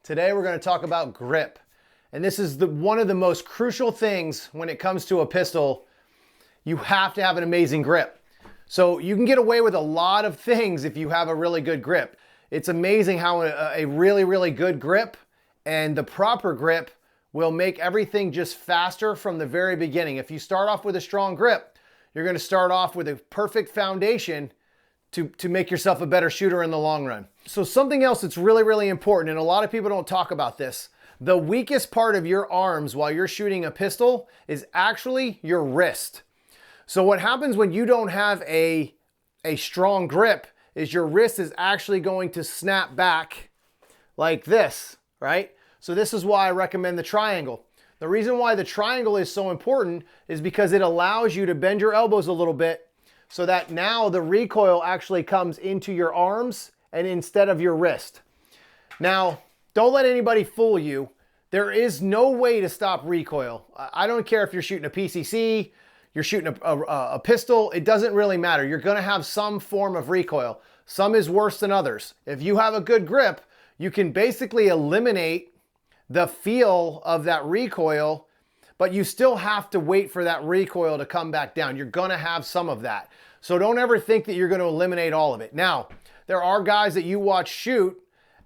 Today we're going to talk about grip. And this is one of the most crucial things when it comes to a pistol. You have to have an amazing grip. So you can get away with a lot of things if you have a really good grip. It's amazing how a really, really good grip and the proper grip will make everything just faster from the very beginning. If you start off with a strong grip, you're going to start off with a perfect foundation to make yourself a better shooter in the long run. So something else that's really, really important, and a lot of people don't talk about this, the weakest part of your arms while you're shooting a pistol is actually your wrist. So what happens when you don't have a strong grip is your wrist is actually going to snap back like this, right? So this is why I recommend the triangle. The reason why the triangle is so important is because it allows you to bend your elbows a little bit so that now the recoil actually comes into your arms and instead of your wrist. Now, don't let anybody fool you. There is no way to stop recoil. I don't care if you're shooting a PCC, you're shooting a pistol, it doesn't really matter. You're gonna have some form of recoil. Some is worse than others. If you have a good grip, you can basically eliminate the feel of that recoil, but you still have to wait for that recoil to come back down. You're gonna have some of that. So don't ever think that you're gonna eliminate all of it. Now, there are guys that you watch shoot,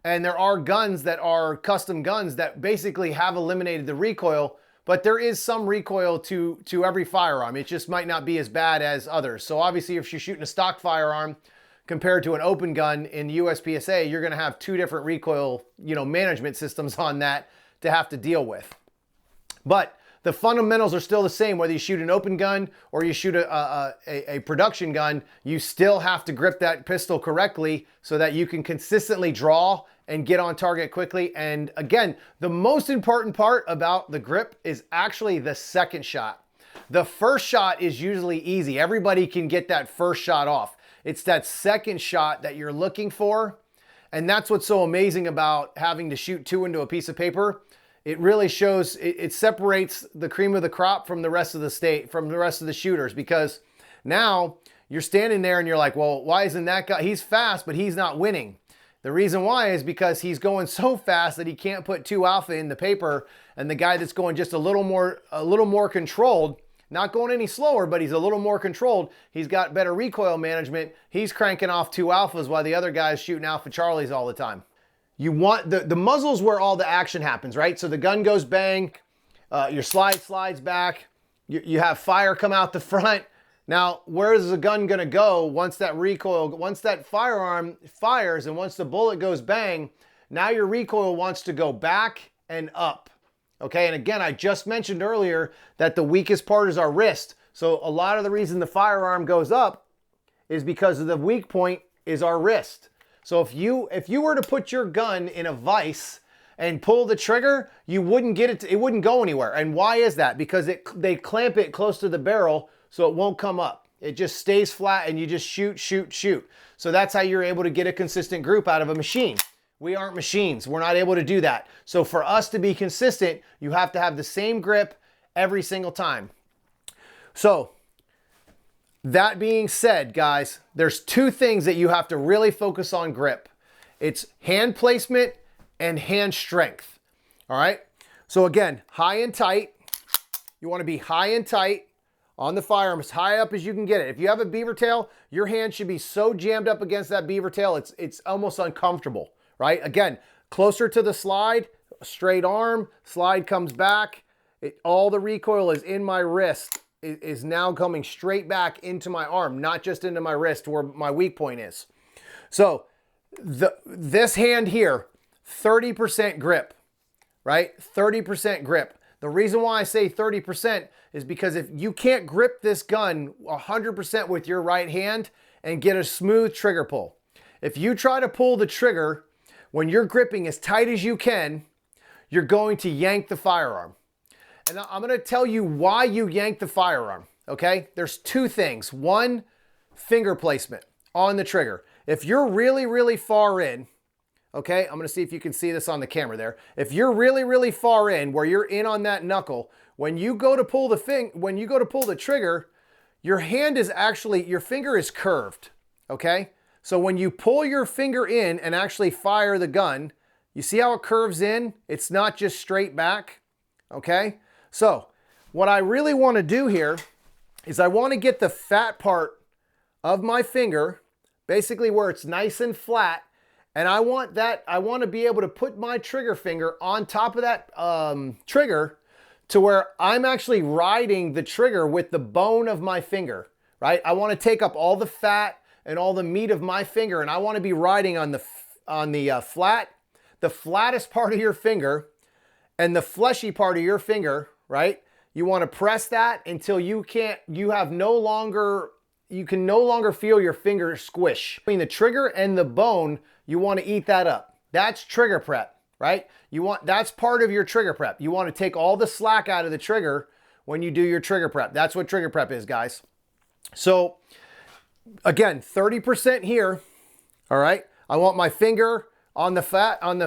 and there are guns that are custom guns that basically have eliminated the recoil, but there is some recoil to every firearm. It just might not be as bad as others. So obviously if you're shooting a stock firearm compared to an open gun in USPSA, you're gonna have two different recoil, management systems on that to have to deal with. But the fundamentals are still the same, whether you shoot an open gun or you shoot a production gun, you still have to grip that pistol correctly so that you can consistently draw and get on target quickly. And again, the most important part about the grip is actually the second shot. The first shot is usually easy. Everybody can get that first shot off. It's that second shot that you're looking for. And that's what's so amazing about having to shoot two into a piece of paper. It really shows, it separates the cream of the crop from the rest of the shooters, because now you're standing there and you're like, well, why isn't that guy, he's fast, but he's not winning. The reason why is because he's going so fast that he can't put 2 alpha in the paper, and the guy that's going just a little more controlled, not going any slower, but he's a little more controlled, he's got better recoil management, he's cranking off 2 alphas while the other guy's shooting Alpha Charlies all the time. You want the muzzle's where all the action happens, right? So the gun goes bang, your slide slides back, you have fire come out the front. Now, where is the gun gonna go once that firearm fires and once the bullet goes bang, now your recoil wants to go back and up, okay? And again, I just mentioned earlier that the weakest part is our wrist. So a lot of the reason the firearm goes up is because of the weak point is our wrist. So if you were to put your gun in a vise and pull the trigger, you wouldn't get it, it wouldn't go anywhere. And why is that? Because they clamp it close to the barrel so it won't come up. It just stays flat and you just shoot, shoot, shoot. So that's how you're able to get a consistent group out of a machine. We aren't machines. We're not able to do that. So for us to be consistent, you have to have the same grip every single time. So that being said, guys, there's 2 things that you have to really focus on grip. It's hand placement and hand strength. All right. So again, high and tight. You want to be high and tight on the firearm, as high up as you can get it. If you have a beaver tail, your hand should be so jammed up against that beaver tail, it's almost uncomfortable, right? Again, closer to the slide, straight arm, slide comes back. All the recoil is in my wrist. Is now coming straight back into my arm, not just into my wrist where my weak point is. So this hand here, 30% grip, right? 30% grip. The reason why I say 30% is because if you can't grip this gun 100% with your right hand and get a smooth trigger pull. If you try to pull the trigger when you're gripping as tight as you can, you're going to yank the firearm. And I'm gonna tell you why you yank the firearm, okay? There's 2 things. 1, finger placement on the trigger. If you're really, really far in, okay, I'm gonna see if you can see this on the camera there. If you're really, really far in, where you're in on that knuckle, when you go to pull the trigger, your finger is curved, okay? So when you pull your finger in and actually fire the gun, You see how it curves in? It's not just straight back, okay? So what I really want to do here is I want to get the fat part of my finger, basically where it's nice and flat, and I want to be able to put my trigger finger on top of that trigger to where I'm actually riding the trigger with the bone of my finger, right? I want to take up all the fat and all the meat of my finger, and I want to be riding on the flattest part of your finger and the fleshy part of your finger, right? You want to press that until you can no longer feel your finger squish. Between the trigger and the bone, you want to eat that up. That's trigger prep, right? That's part of your trigger prep. You want to take all the slack out of the trigger when you do your trigger prep. That's what trigger prep is, guys. So again, 30% here, all right? I want my finger on the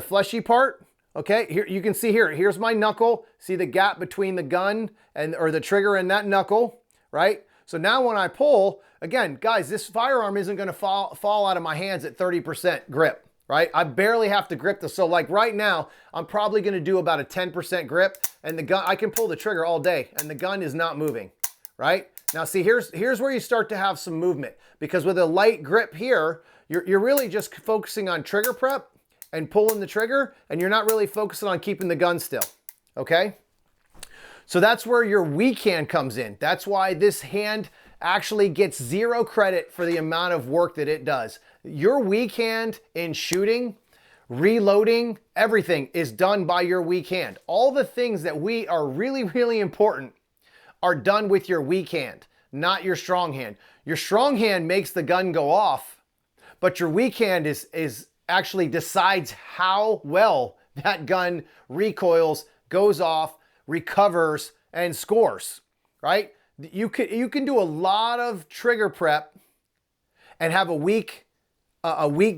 fleshy part, okay? Here, you can see here's my knuckle. See the gap between the gun or the trigger and that knuckle, right? So now when I pull, again, guys, this firearm isn't gonna fall out of my hands at 30% grip, right? I barely have to grip this. So like right now, I'm probably gonna do about a 10% grip, and the gun, I can pull the trigger all day and the gun is not moving, right? Now see, here's where you start to have some movement, because with a light grip here, you're really just focusing on trigger prep and pulling the trigger, and you're not really focusing on keeping the gun still, okay? So that's where your weak hand comes in. That's why this hand actually gets 0 credit for the amount of work that it does. Your weak hand in shooting, reloading, everything is done by your weak hand. All the things that are really, really important are done with your weak hand, not your strong hand. Your strong hand makes the gun go off, but your weak hand is actually decides how well that gun recoils, goes off, recovers, and scores, right? You can do a lot of trigger prep and have a weak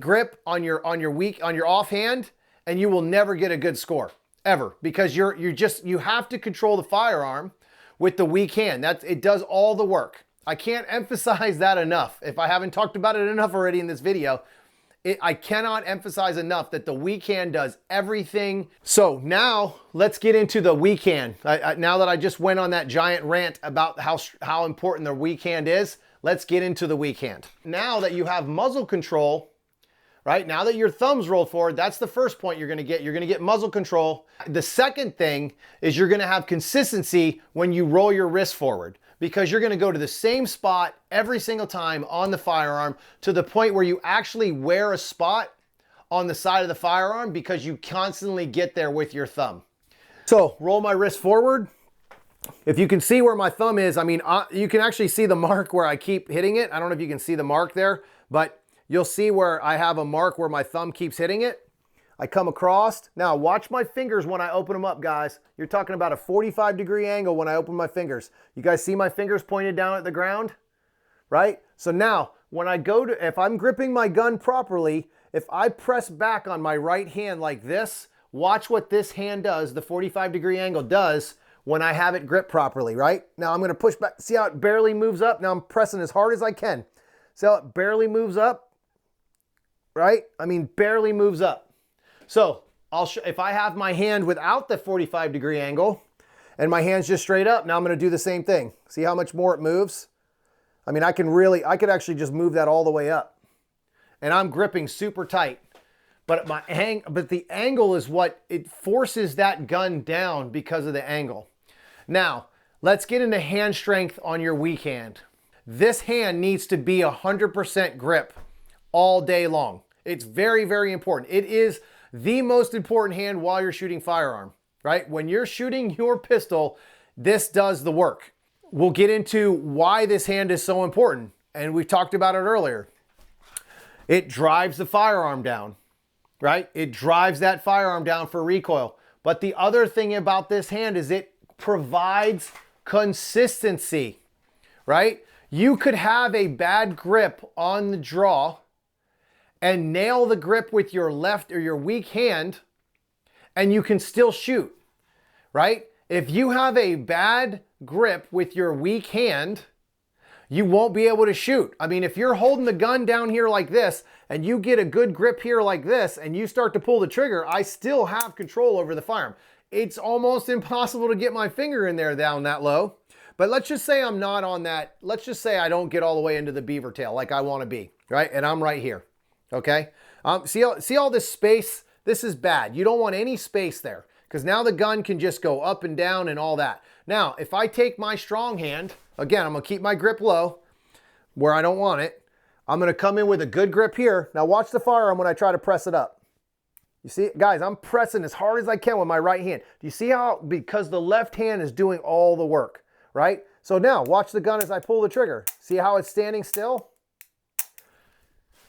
grip on your offhand, and you will never get a good score ever, because you have to control the firearm with the weak hand. It does all the work. I can't emphasize that enough. If I haven't talked about it enough already in this video, I cannot emphasize enough that the weak hand does everything. So now let's get into the weak hand. Now that I just went on that giant rant about how important the weak hand is, let's get into the weak hand. Now that you have muzzle control, right? Now that your thumb's rolled forward, that's the first point you're gonna get. You're gonna get muzzle control. The second thing is you're gonna have consistency when you roll your wrist forward, because you're gonna go to the same spot every single time on the firearm, to the point where you actually wear a spot on the side of the firearm because you constantly get there with your thumb. So roll my wrist forward. If you can see where my thumb is, I mean, you can actually see the mark where I keep hitting it. I don't know if you can see the mark there, but you'll see where I have a mark where my thumb keeps hitting it. I come across. Now watch my fingers when I open them up, guys. You're talking about a 45-degree angle when I open my fingers. You guys see my fingers pointed down at the ground, right? So now when I if I'm gripping my gun properly, if I press back on my right hand like this, watch what this hand does, the 45-degree angle does when I have it gripped properly, right? Now I'm gonna push back. See how it barely moves up? Now I'm pressing as hard as I can. See how it barely moves up, right? I mean, barely moves up. So if I have my hand without the 45-degree angle and my hand's just straight up, now I'm gonna do the same thing. See how much more it moves? I mean, I could actually just move that all the way up. And I'm gripping super tight. But the angle is what it forces that gun down, because of the angle. Now, let's get into hand strength on your weak hand. This hand needs to be 100% grip all day long. It's very, very important. It is the most important hand while you're shooting firearm, right? When you're shooting your pistol, this does the work. We'll get into why this hand is so important, and we talked about it earlier. It drives the firearm down, right? It drives that firearm down for recoil. But the other thing about this hand is it provides consistency, right? You could have a bad grip on the draw and nail the grip with your left or your weak hand, and you can still shoot, right? If you have a bad grip with your weak hand, you won't be able to shoot. I mean, if you're holding the gun down here like this and you get a good grip here like this and you start to pull the trigger, I still have control over the firearm. It's almost impossible to get my finger in there down that low. But let's just say I'm not on that. Let's just say I don't get all the way into the beaver tail like I want to be, right? And I'm right here, okay? See all this space? This is bad. You don't want any space there because now the gun can just go up and down and all that. Now, if I take my strong hand, again, I'm going to keep my grip low where I don't want it. I'm going to come in with a good grip here. Now watch the firearm when I try to press it up. You see, guys, I'm pressing as hard as I can with my right hand. Do you see how, because the left hand is doing all the work, right? So now watch the gun as I pull the trigger. See how it's standing still?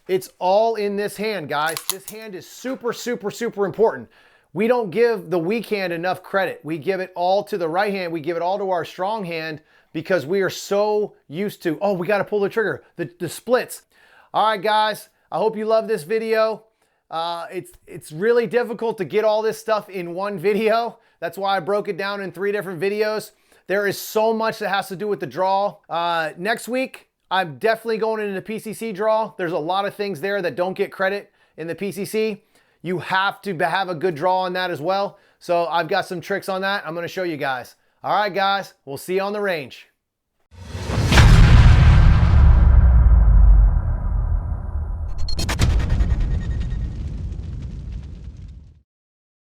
It's all in this hand, guys. This hand is super, super, super important. We don't give the weak hand enough credit. We give it all to the right hand. We give it all to our strong hand because we are so used to, oh, we got to pull the trigger, the splits. All right, guys, I hope you love this video. It's really difficult to get all this stuff in one video. That's why I broke it down in 3 different videos. There is so much that has to do with the draw. Next week, I'm definitely going into the PCC draw. There's a lot of things there that don't get credit in the PCC. You have to have a good draw on that as well. So I've got some tricks on that I'm going to show you guys. All right, guys, we'll see you on the range.